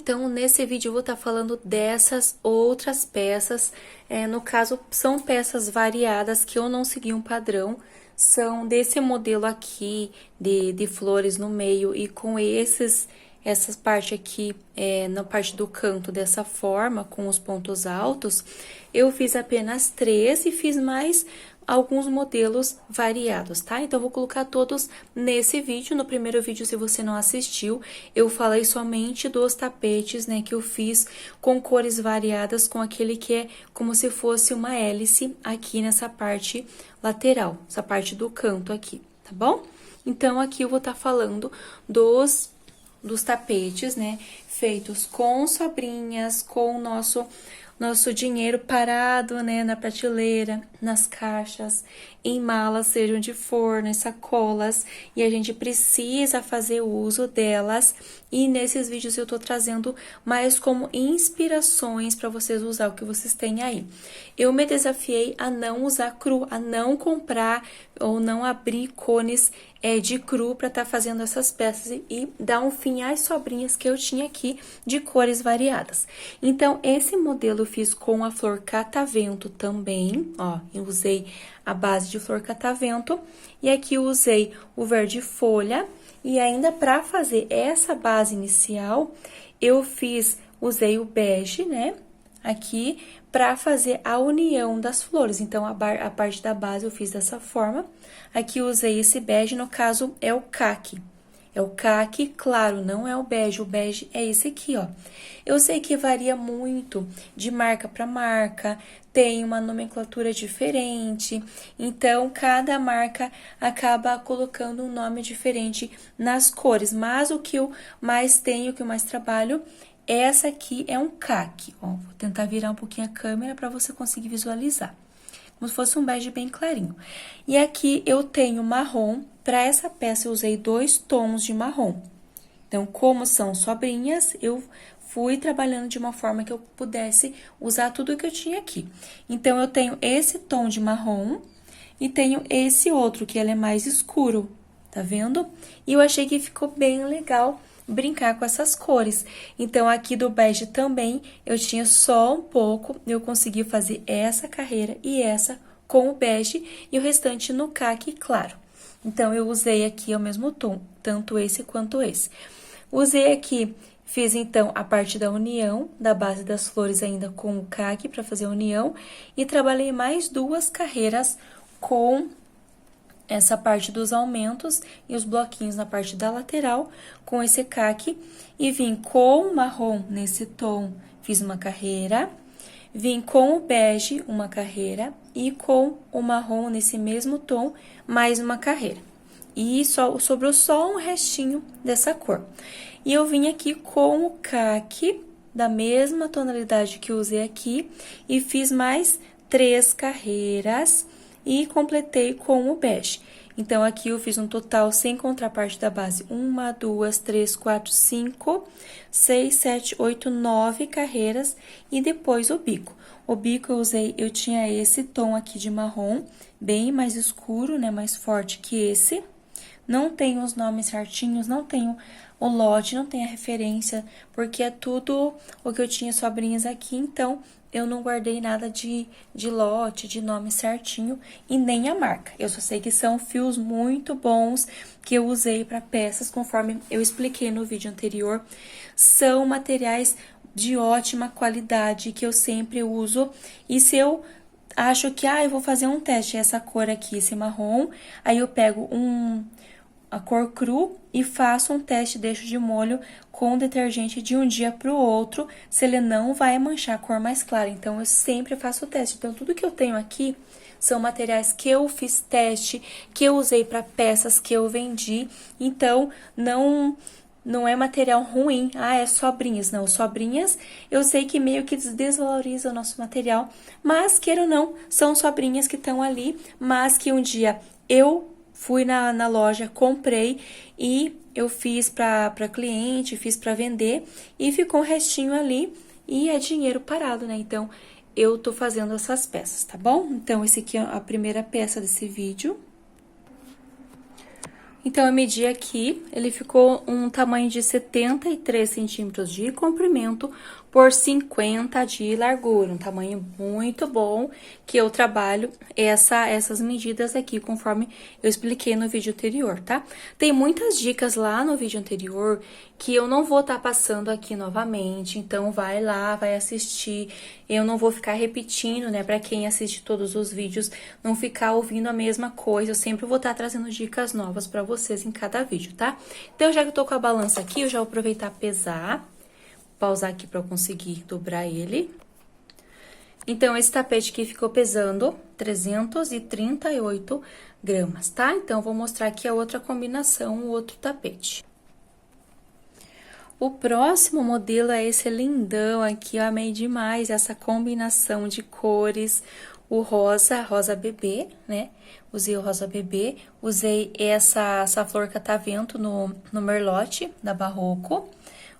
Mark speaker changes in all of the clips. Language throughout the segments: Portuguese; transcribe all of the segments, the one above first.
Speaker 1: Então, nesse vídeo eu vou estar falando dessas outras peças, no caso, são peças variadas que eu não segui um padrão, são desse modelo aqui, de flores no meio e com essas partes aqui, na parte do canto dessa forma, com os pontos altos, eu fiz apenas 3 e fiz mais alguns modelos variados, tá? Então, eu vou colocar todos nesse vídeo. No primeiro vídeo, se você não assistiu, eu falei somente dos tapetes, né, que eu fiz com cores variadas, com aquele que é como se fosse uma hélice aqui nessa parte lateral, essa parte do canto aqui, tá bom? Então, aqui eu vou estar falando dos tapetes, né, feitos com sobrinhas, com o nosso dinheiro parado, né, na prateleira, nas caixas, em malas, seja onde for, nas sacolas, e a gente precisa fazer uso delas, e nesses vídeos eu tô trazendo mais como inspirações para vocês usar o que vocês têm aí. Eu me desafiei a não usar cru, a não comprar ou não abrir cones de cru para estar fazendo essas peças e dar um fim às sobrinhas que eu tinha aqui de cores variadas. Então, esse modelo eu fiz com a flor catavento também, ó, eu usei a base de flor catavento e aqui eu usei o verde folha e ainda para fazer essa base inicial, usei o bege, né, aqui para fazer a união das flores. Então, a parte da base eu fiz dessa forma. Aqui eu usei esse bege, no caso é o caqui. É o caqui claro, não é o bege é esse aqui, ó. Eu sei que varia muito de marca para marca, tem uma nomenclatura diferente, então cada marca acaba colocando um nome diferente nas cores, mas o que eu mais tenho, o que eu mais trabalho, essa aqui é um caqui, ó. Vou tentar virar um pouquinho a câmera para você conseguir visualizar. Como se fosse um bege bem clarinho. E aqui eu tenho marrom. Para essa peça eu usei 2 tons de marrom. Então, como são sobrinhas, eu fui trabalhando de uma forma que eu pudesse usar tudo que eu tinha aqui. Então, eu tenho esse tom de marrom e tenho esse outro, que ele é mais escuro, tá vendo? E eu achei que ficou bem legal brincar com essas cores. Então, aqui do bege também, eu tinha só um pouco, eu consegui fazer essa carreira e essa com o bege e o restante no caqui claro. Então, eu usei aqui o mesmo tom, tanto esse quanto esse. Usei aqui, fiz então a parte da união, da base das flores ainda com o caqui para fazer a união e trabalhei mais 2 carreiras com essa parte dos aumentos e os bloquinhos na parte da lateral com esse caqui e vim com o marrom nesse tom, fiz uma carreira, vim com o bege uma carreira e com o marrom nesse mesmo tom mais uma carreira. E sobrou só um restinho dessa cor. E eu vim aqui com o caqui da mesma tonalidade que eu usei aqui e fiz mais 3 carreiras e completei com o bege. Então, aqui eu fiz um total, sem contar a parte da base, 1, 2, 3, 4, 5, 6, 7, 8, 9 carreiras e depois o bico. O bico eu tinha esse tom aqui de marrom, bem mais escuro, né, mais forte que esse. Não tenho os nomes certinhos, não tenho o lote, não tenho a referência, porque é tudo o que eu tinha sobrinhas aqui, então eu não guardei nada de lote, de nome certinho e nem a marca. Eu só sei que são fios muito bons que eu usei para peças, conforme eu expliquei no vídeo anterior. São materiais de ótima qualidade que eu sempre uso e se eu acho que, eu vou fazer um teste, essa cor aqui, esse marrom, aí eu pego a cor cru e faço um teste, deixo de molho com detergente de um dia para o outro, se ele não vai manchar a cor mais clara. Então, eu sempre faço o teste. Então, tudo que eu tenho aqui são materiais que eu fiz teste, que eu usei para peças que eu vendi. Então, não é material ruim, é sobrinhas. Não, sobrinhas, eu sei que meio que desvaloriza o nosso material, mas, queira ou não, são sobrinhas que estão ali, mas que um dia eu fui na loja, comprei e eu fiz para cliente, fiz para vender e ficou um restinho ali e é dinheiro parado, né? Então, eu tô fazendo essas peças, tá bom? Então, esse aqui é a primeira peça desse vídeo. Então, eu medi aqui, ele ficou um tamanho de 73 centímetros de comprimento por 50 de largura. Um tamanho muito bom, que eu trabalho essas medidas aqui, conforme eu expliquei no vídeo anterior, tá? Tem muitas dicas lá no vídeo anterior que eu não vou estar passando aqui novamente, então vai lá, vai assistir. Eu não vou ficar repetindo, né, pra quem assiste todos os vídeos, não ficar ouvindo a mesma coisa. Eu sempre vou estar trazendo dicas novas pra vocês em cada vídeo, tá? Então, já que eu tô com a balança aqui, eu já vou aproveitar pesar. Pausar aqui pra eu conseguir dobrar ele. Então, esse tapete aqui ficou pesando 338 gramas, tá? Então, eu vou mostrar aqui a outra combinação, o outro tapete. O próximo modelo é esse lindão aqui, eu amei demais essa combinação de cores, o rosa bebê, né? Usei o rosa bebê, usei essa flor catavento no merlote da Barroco,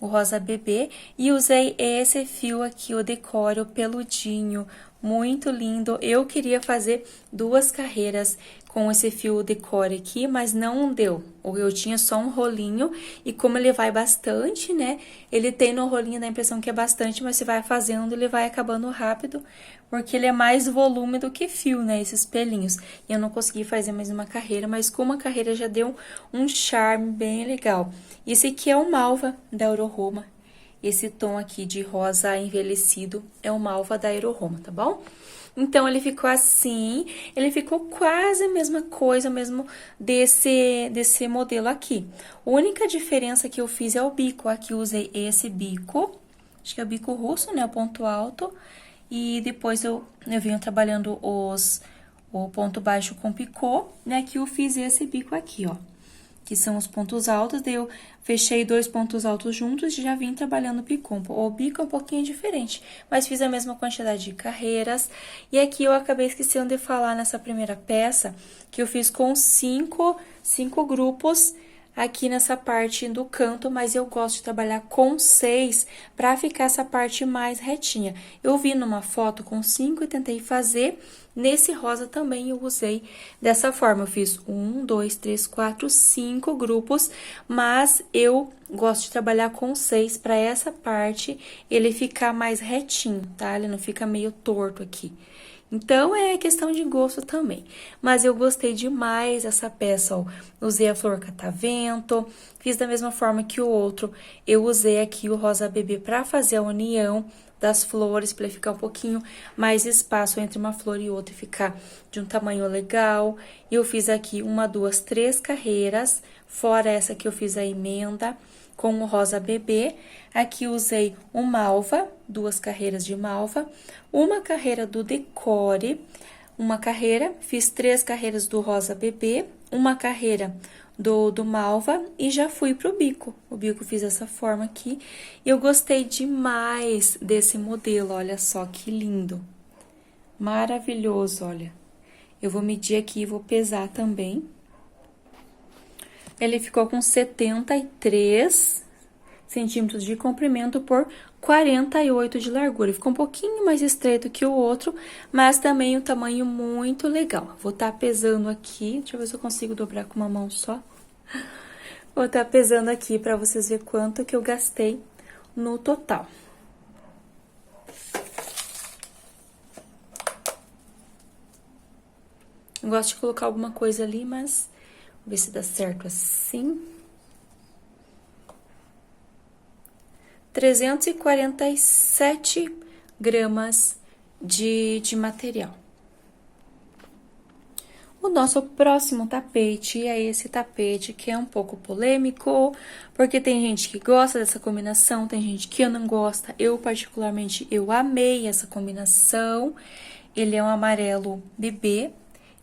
Speaker 1: o rosa bebê, e usei esse fio aqui, o decoro peludinho, muito lindo. Eu queria fazer 2 carreiras com esse fio decore aqui, mas não deu. Eu tinha só um rolinho, e como ele vai bastante, né? Ele tem no rolinho, dá a impressão que é bastante, mas você vai fazendo, ele vai acabando rápido, porque ele é mais volume do que fio, né? Esses pelinhos. E eu não consegui fazer mais uma carreira, mas com uma carreira já deu um charme bem legal. Esse aqui é o Malva da Aeroroma. Esse tom aqui de rosa envelhecido é o Malva da Aeroroma, tá bom? Então, ele ficou assim, ele ficou quase a mesma coisa, mesmo desse modelo aqui. A única diferença que eu fiz é o bico. Aqui eu usei esse bico, acho que é o bico russo, né, o ponto alto. E depois eu venho trabalhando o ponto baixo com picô, né, que eu fiz esse bico aqui, ó. Que são os pontos altos, daí eu fechei 2 pontos altos juntos e já vim trabalhando o picô. O bico é um pouquinho diferente, mas fiz a mesma quantidade de carreiras. E aqui eu acabei esquecendo de falar nessa primeira peça, que eu fiz com 5 grupos aqui nessa parte do canto, mas eu gosto de trabalhar com 6 para ficar essa parte mais retinha. Eu vi numa foto com 5 e tentei fazer. Nesse rosa também eu usei dessa forma, eu fiz 1, 2, 3, 4, 5 grupos, mas eu gosto de trabalhar com 6 para essa parte ele ficar mais retinho, tá? Ele não fica meio torto aqui. Então, é questão de gosto também. Mas eu gostei demais dessa peça, ó. Usei a flor catavento, fiz da mesma forma que o outro. Eu usei aqui o rosa bebê para fazer a união das flores, para ele ficar um pouquinho mais espaço entre uma flor e outra e ficar de um tamanho legal. E eu fiz aqui 1, 2, 3 carreiras, fora essa que eu fiz a emenda com o rosa bebê. Aqui usei o malva, 2 carreiras de malva, uma carreira do decore, uma carreira, fiz 3 carreiras do rosa bebê, uma carreira do malva e já fui pro bico. O bico fiz dessa forma aqui. Eu gostei demais desse modelo, olha só que lindo. Maravilhoso, olha. Eu vou medir aqui e vou pesar também. Ele ficou com 73 centímetros de comprimento por 48 de largura. Ficou um pouquinho mais estreito que o outro, mas também um tamanho muito legal. Vou estar pesando aqui, deixa eu ver se eu consigo dobrar com uma mão só. Vou estar pesando aqui para vocês verem quanto que eu gastei no total. Eu gosto de colocar alguma coisa ali, mas vou ver se dá certo assim. 347 gramas de material. O nosso próximo tapete é esse tapete que é um pouco polêmico, porque tem gente que gosta dessa combinação, tem gente que não gosta. Eu, particularmente, eu amei essa combinação. Ele é um amarelo bebê,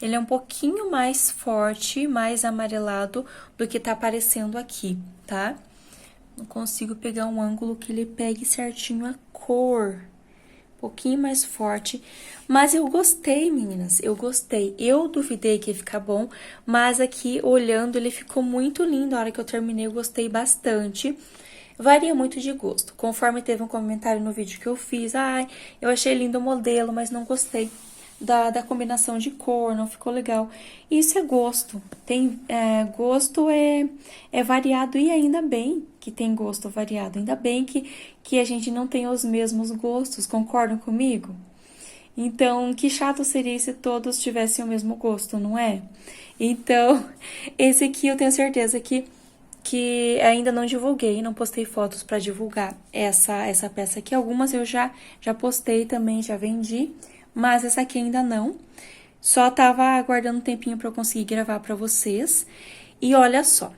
Speaker 1: ele é um pouquinho mais forte, mais amarelado do que tá aparecendo aqui, tá? Não consigo pegar um ângulo que ele pegue certinho a cor. Um pouquinho mais forte. Mas eu gostei, meninas. Eu gostei. Eu duvidei que ia ficar bom. Mas aqui, olhando, ele ficou muito lindo. A hora que eu terminei, eu gostei bastante. Varia muito de gosto. Conforme teve um comentário no vídeo que eu fiz. Ai, eu achei lindo o modelo, mas não gostei da combinação de cor, não ficou legal. Isso é gosto. Gosto é variado e ainda bem que tem gosto variado. Ainda bem que a gente não tem os mesmos gostos, concordam comigo? Então, que chato seria se todos tivessem o mesmo gosto, não é? Então, esse aqui eu tenho certeza que ainda não divulguei, não postei fotos para divulgar essa peça aqui. Algumas eu já postei também, já vendi, mas essa aqui ainda não. Só tava aguardando um tempinho para eu conseguir gravar para vocês. E olha só,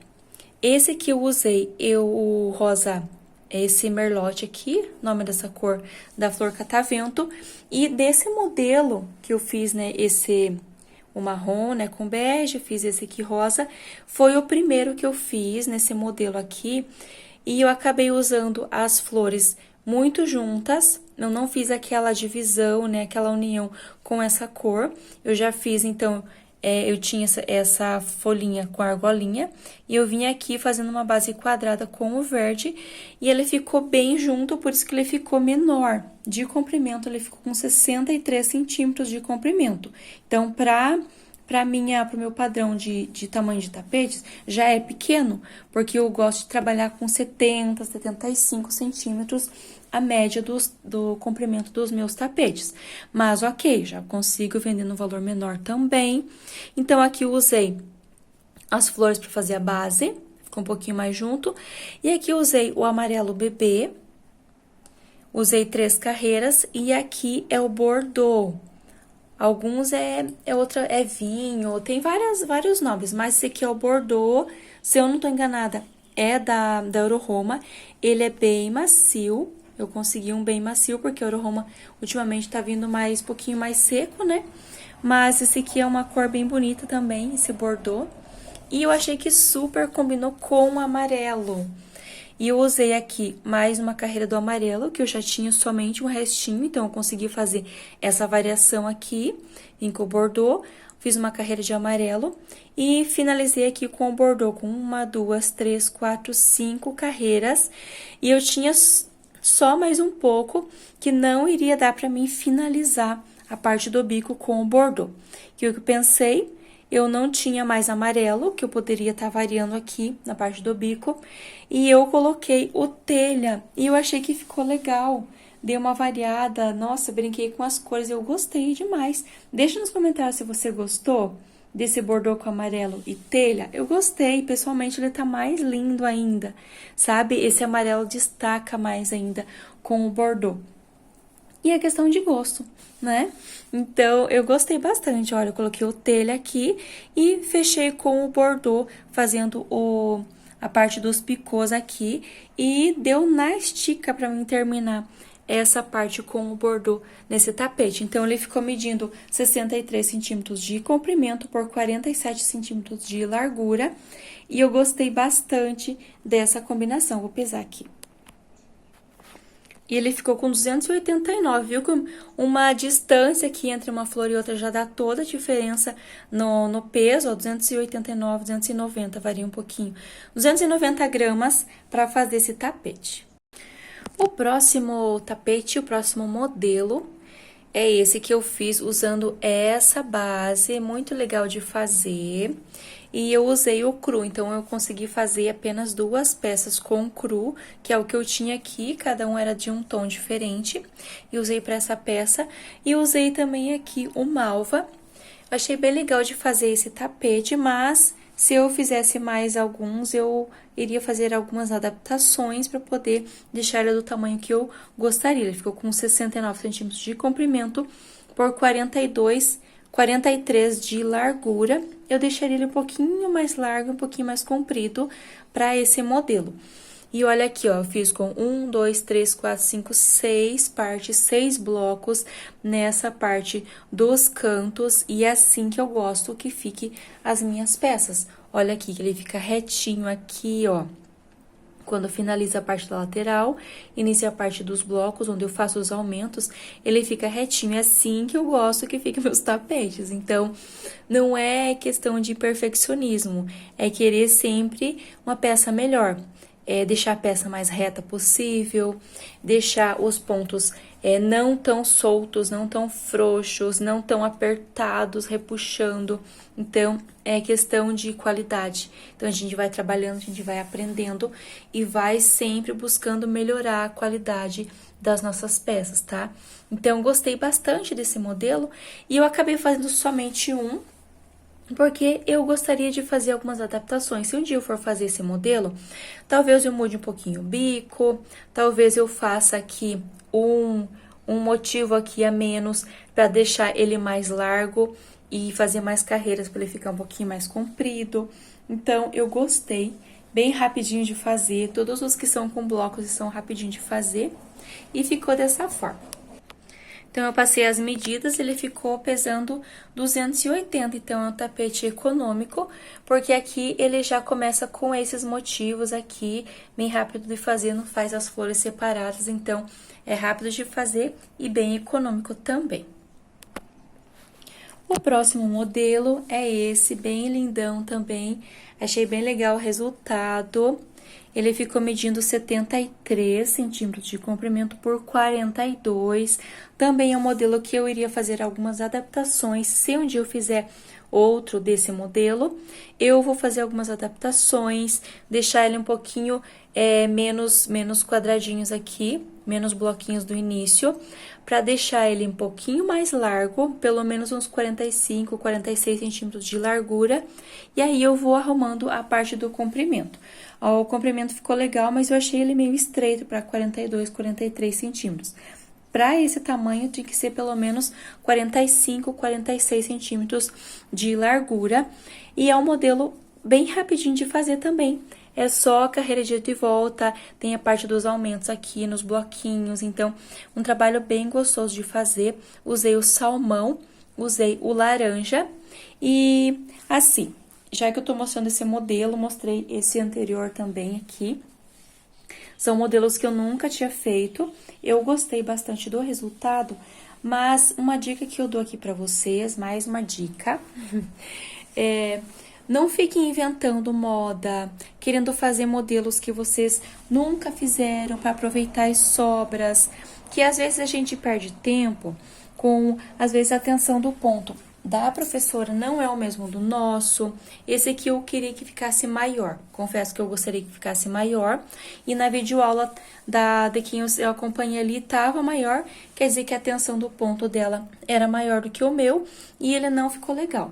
Speaker 1: esse que eu usei, o rosa, esse merlote aqui, nome dessa cor da flor catavento. E desse modelo que eu fiz, né, o marrom, né, com bege, fiz esse aqui rosa, foi o primeiro que eu fiz nesse modelo aqui, e eu acabei usando as flores muito juntas, eu não fiz aquela divisão, né, aquela união com essa cor, eu já fiz, então, eu tinha essa folhinha com a argolinha, e eu vim aqui fazendo uma base quadrada com o verde, e ele ficou bem junto, por isso que ele ficou menor. De comprimento, ele ficou com 63 centímetros de comprimento. Então, pro meu padrão de tamanho de tapetes, já é pequeno, porque eu gosto de trabalhar com 70, 75 centímetros a média do comprimento dos meus tapetes. Mas, ok, já consigo vender no valor menor também. Então, aqui eu usei as flores para fazer a base, ficou um pouquinho mais junto. E aqui eu usei o amarelo bebê, usei 3 carreiras, e aqui é o Bordeaux. Alguns é vinho, tem vários nomes, mas esse aqui é o Bordeaux, se eu não tô enganada, é da Euro-Roma. Ele é bem macio, eu consegui um bem macio, porque a Euro-Roma ultimamente tá vindo um pouquinho mais seco, né? Mas esse aqui é uma cor bem bonita também, esse Bordeaux. E eu achei que super combinou com o amarelo. E eu usei aqui mais uma carreira do amarelo, que eu já tinha somente um restinho, então eu consegui fazer essa variação aqui, vim com o Bordeaux, fiz uma carreira de amarelo e finalizei aqui com o Bordeaux, com 1, 2, 3, 4, 5 carreiras. E eu tinha só mais um pouco, que não iria dar pra mim finalizar a parte do bico com o Bordeaux. Que o que eu pensei... Eu não tinha mais amarelo, que eu poderia estar variando aqui na parte do bico. E eu coloquei o telha, e eu achei que ficou legal. Dei uma variada, nossa, brinquei com as cores, eu gostei demais. Deixa nos comentários se você gostou desse Bordeaux com amarelo e telha. Eu gostei, pessoalmente ele tá mais lindo ainda, sabe? Esse amarelo destaca mais ainda com o Bordeaux. E é questão de gosto, né? Então, eu gostei bastante. Olha, eu coloquei o telha aqui e fechei com o Bordeaux, fazendo a parte dos picôs aqui. E deu na estica pra mim terminar essa parte com o Bordeaux nesse tapete. Então, ele ficou medindo 63 centímetros de comprimento por 47 centímetros de largura. E eu gostei bastante dessa combinação. Vou pesar aqui. E ele ficou com 289, viu? Com uma distância aqui entre uma flor e outra já dá toda a diferença no peso, ó, 289, 290, varia um pouquinho. 290 gramas para fazer esse tapete. O próximo tapete, o próximo modelo, é esse que eu fiz usando essa base, muito legal de fazer. E eu usei o cru, então eu consegui fazer apenas 2 peças com cru, que é o que eu tinha aqui, cada um era de um tom diferente. E usei para essa peça, e usei também aqui o malva. Achei bem legal de fazer esse tapete, mas se eu fizesse mais alguns, eu iria fazer algumas adaptações para poder deixar ele do tamanho que eu gostaria. Ele ficou com 69 centímetros de comprimento por 43 de largura. Eu deixaria ele um pouquinho mais largo, um pouquinho mais comprido para esse modelo. E olha aqui, ó, eu fiz com 1, 2, 3, 4, 5, 6 partes, 6 blocos nessa parte dos cantos. E é assim que eu gosto que fique as minhas peças. Olha aqui, que ele fica retinho aqui, ó. Quando finaliza a parte da lateral, inicia a parte dos blocos, onde eu faço os aumentos, ele fica retinho. É assim que eu gosto que fiquem meus tapetes. Então, não é questão de perfeccionismo, é querer sempre uma peça melhor. deixar a peça mais reta possível, deixar os pontos não tão soltos, não tão frouxos, não tão apertados, repuxando. Então, é questão de qualidade. Então, a gente vai trabalhando, a gente vai aprendendo e vai sempre buscando melhorar a qualidade das nossas peças, tá? Então, gostei bastante desse modelo e eu acabei fazendo somente um, porque eu gostaria de fazer algumas adaptações. Se um dia eu for fazer esse modelo, talvez eu mude um pouquinho o bico, talvez eu faça aqui um motivo aqui a menos para deixar ele mais largo e fazer mais carreiras para ele ficar um pouquinho mais comprido. Então, eu gostei, bem rapidinho de fazer. Todos os que são com blocos são rapidinho de fazer e ficou dessa forma. Então, eu passei as medidas, ele ficou pesando 280, então é um tapete econômico, porque aqui ele já começa com esses motivos aqui, bem rápido de fazer, não faz as flores separadas, então é rápido de fazer e bem econômico também. O próximo modelo é esse, bem lindão também, achei bem legal o resultado. Ele ficou medindo 73 centímetros de comprimento por 42. Também é um modelo que eu iria fazer algumas adaptações. Se um dia eu fizer outro desse modelo, eu vou fazer algumas adaptações, deixar ele um pouquinho menos quadradinhos aqui, menos bloquinhos do início, para deixar ele um pouquinho mais largo, pelo menos uns 45, 46 centímetros de largura, e aí eu vou arrumando a parte do comprimento. O comprimento ficou legal, mas eu achei ele meio estreito para 42, 43 centímetros. Para esse tamanho, tem que ser pelo menos 45, 46 centímetros de largura. E é um modelo bem rapidinho de fazer também. É só carreira de ida e volta, tem a parte dos aumentos aqui nos bloquinhos. Então, um trabalho bem gostoso de fazer. Usei o salmão, usei o laranja e assim... Já que eu tô mostrando esse modelo, mostrei esse anterior também aqui. São modelos que eu nunca tinha feito. Eu gostei bastante do resultado, mas uma dica que eu dou aqui pra vocês, mais uma dica, não fiquem inventando moda, querendo fazer modelos que vocês nunca fizeram para aproveitar as sobras, que às vezes a gente perde tempo com, às vezes, a atenção do ponto da professora não é o mesmo do nosso. Esse aqui eu queria que ficasse maior. Confesso que eu gostaria que ficasse maior. E na videoaula de quem eu acompanhei ali estava maior. Quer dizer que a tensão do ponto dela era maior do que o meu. E ele não ficou legal.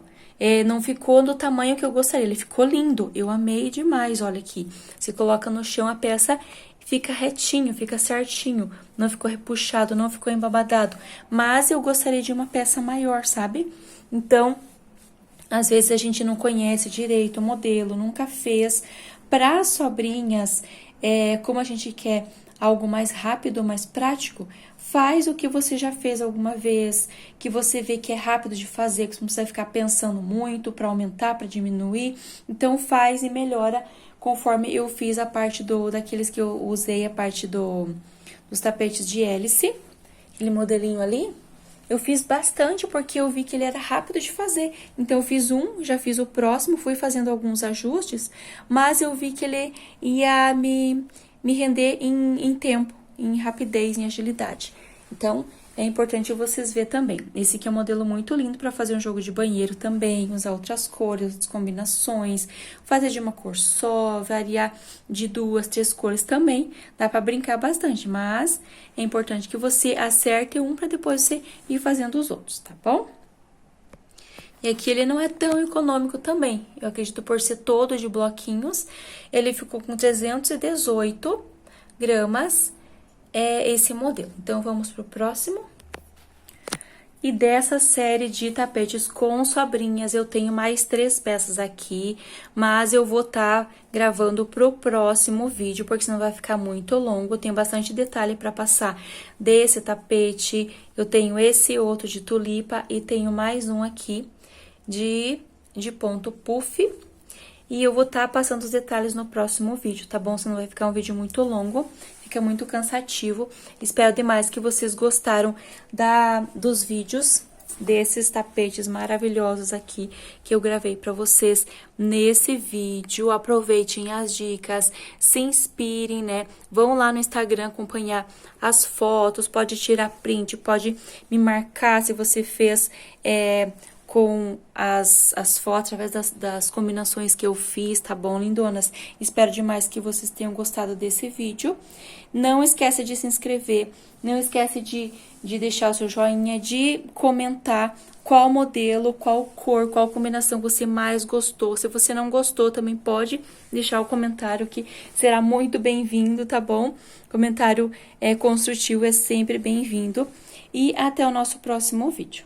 Speaker 1: Não ficou do tamanho que eu gostaria. Ele ficou lindo. Eu amei demais, olha aqui. Se coloca no chão a peça... Fica retinho, fica certinho, não ficou repuxado, não ficou embabadado. Mas eu gostaria de uma peça maior, sabe? Então, às vezes a gente não conhece direito o modelo, nunca fez. Para as sobrinhas, como a gente quer algo mais rápido, mais prático, faz o que você já fez alguma vez, que você vê que é rápido de fazer, que você não precisa ficar pensando muito para aumentar, para diminuir. Então, faz e melhora conforme eu fiz a parte daqueles que eu usei, a parte dos tapetes de hélice, aquele modelinho ali. Eu fiz bastante porque eu vi que ele era rápido de fazer. Então, eu fiz um, já fiz o próximo, fui fazendo alguns ajustes, mas eu vi que ele ia me render em tempo, em rapidez, em agilidade. Então, é importante vocês verem também. Esse aqui é um modelo muito lindo para fazer um jogo de banheiro também, usar outras cores, outras combinações, fazer de uma cor só, variar de 2, 3 cores também. Dá para brincar bastante, mas é importante que você acerte um para depois você ir fazendo os outros, tá bom? E aqui ele não é tão econômico também. Eu acredito por ser todo de bloquinhos, ele ficou com 318 gramas. É esse modelo. Então, vamos pro próximo. E dessa série de tapetes com sobrinhas, eu tenho mais 3 peças aqui, mas eu vou estar gravando pro próximo vídeo, porque senão vai ficar muito longo. Eu tenho bastante detalhe para passar desse tapete, eu tenho esse outro de tulipa e tenho mais um aqui de ponto puff. E eu vou estar passando os detalhes no próximo vídeo, tá bom? Senão vai ficar um vídeo muito longo, fica muito cansativo. Espero demais que vocês gostaram dos vídeos desses tapetes maravilhosos aqui que eu gravei para vocês nesse vídeo. Aproveitem as dicas, se inspirem, né? Vão lá no Instagram acompanhar as fotos, pode tirar print, pode me marcar se você fez com as fotos, através das combinações que eu fiz, tá bom, lindonas? Espero demais que vocês tenham gostado desse vídeo. Não esquece de se inscrever, não esquece de deixar o seu joinha, de comentar qual modelo, qual cor, qual combinação você mais gostou. Se você não gostou, também pode deixar o comentário, que será muito bem-vindo, tá bom? Comentário construtivo é sempre bem-vindo. E até o nosso próximo vídeo.